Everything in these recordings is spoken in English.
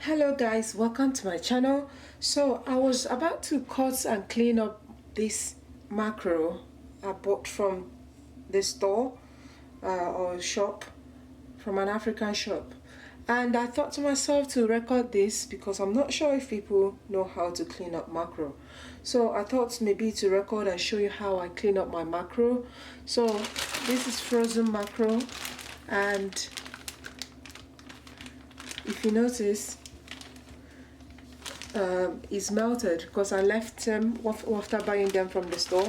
Hello guys, welcome to my channel. So I was about to cut and clean up this mackerel I bought from the store or shop, from an African shop, and I thought to myself to record this because I'm not sure if people know how to clean up mackerel. So I thought maybe to record and show you how I clean up my mackerel. So this is frozen mackerel, and if you notice, is melted because I left them after buying them from the store.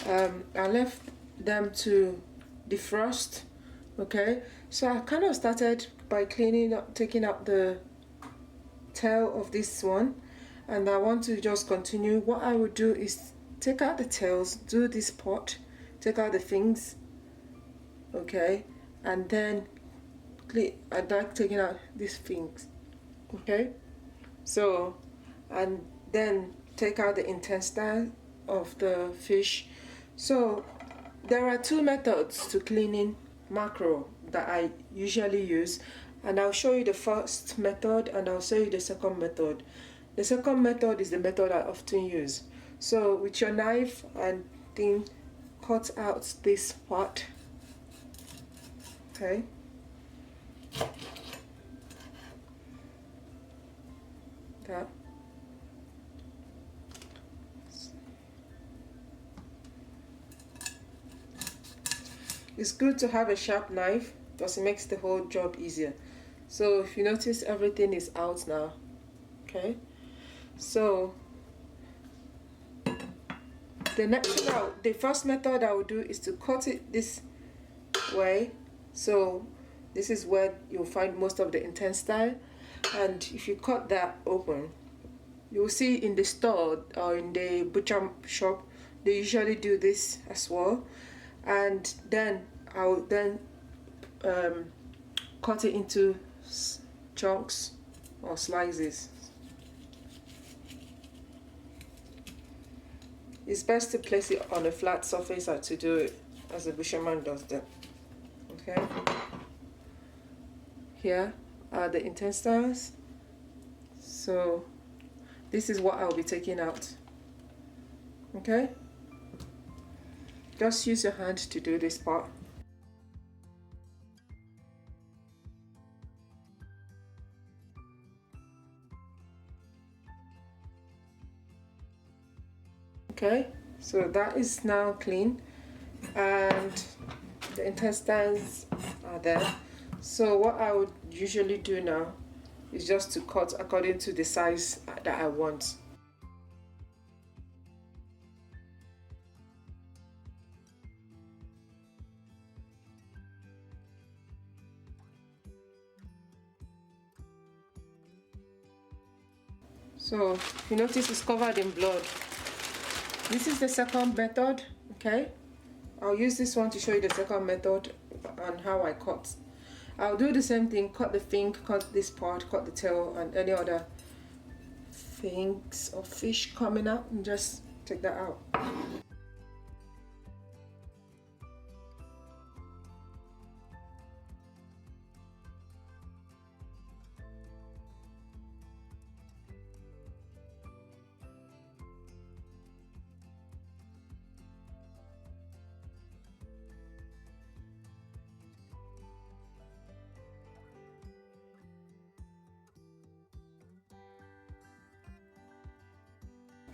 I left them to defrost. Okay, so I kind of started by cleaning up, taking out the tail of this one, and I want to just continue. What I would do is take out the tails, do this part, take out the fins, okay, and then I like taking out these fins, okay. So, and then take out the intestine of the fish. So there are two methods to cleaning mackerel that I usually use, and I'll show you the first method and I'll show you the second method. The second method is the method I often use. So with your knife and thing, cut out this part, okay. That. It's good to have a sharp knife because it makes the whole job easier. So if you notice, everything is out now, okay. So the first method I will do is to cut it this way. So this is where you'll find most of the intestine, and if you cut that open, you'll see in the store or in the butcher shop they usually do this as well. And then I'll then cut it into chunks or slices. It's best to place it on a flat surface or to do it as a butcherman does that. Okay, here are the intestines. So this is what I'll be taking out, okay. Just use your hand to do this part. Okay, so that is now clean and the intestines are there. So what I would usually do now is just to cut according to the size that I want. So you notice it's covered in blood. This is the second method, okay. I'll use this one to show you the second method and how I cut. I'll do the same thing, cut the fin, cut this part, cut the tail and any other things or fish coming out, and just take that out.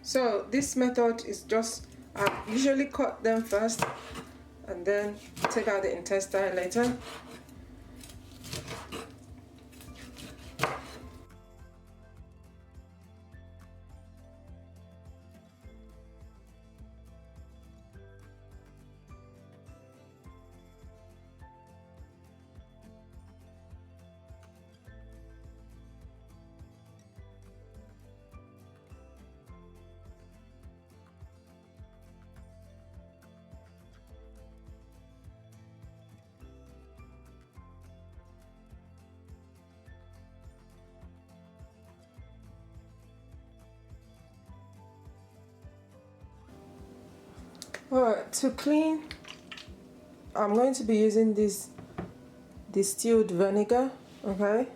So this method is just, I usually cut them first and then take out the intestine later. Alright, to clean, I'm going to be using this distilled vinegar, okay.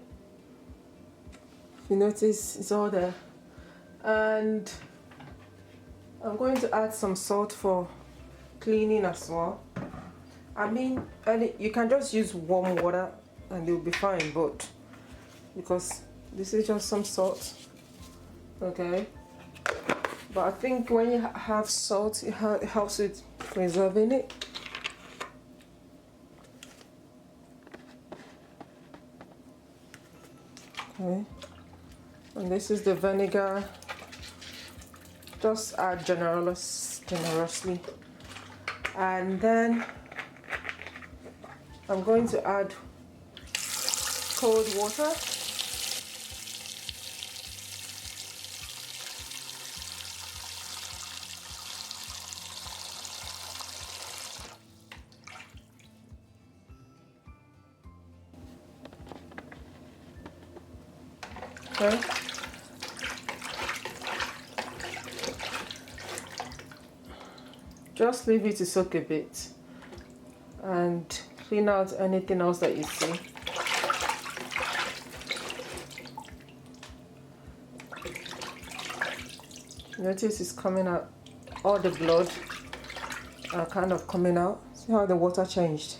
you notice it's all there. And I'm going to add some salt for cleaning as well. I mean, you can just use warm water and you'll be fine, but because this is just some salt, okay? But I think when you have salt, it helps with preserving it. Okay, and this is the vinegar. Just add generously. And then I'm going to add cold water. Okay. Just leave it to soak a bit and clean out anything else that you see. Notice it's coming out, all the blood are kind of coming out. See how the water changed?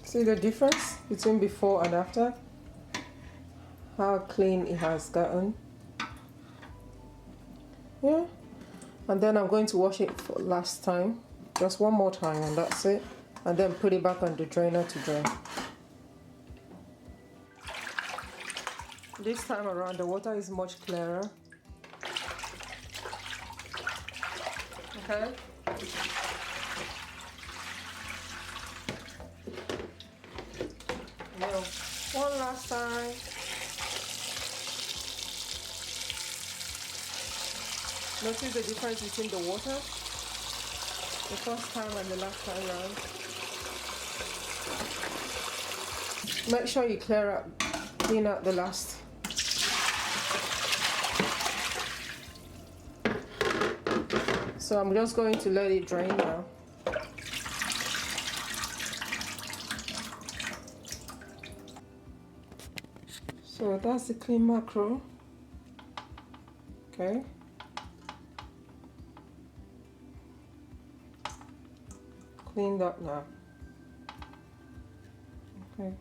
See the difference between before and after? How clean it has gotten. Yeah. And then I'm going to wash it for last time. Just one more time and that's it. And then put it back on the drainer to drain. This time around the water is much clearer. Okay. Now, one last time. Notice the difference between the water, the first time and the last time round. Make sure you clean out the last. So I'm just going to let it drain now. So that's the clean mackerel. Okay. Cleaned up now. Okay.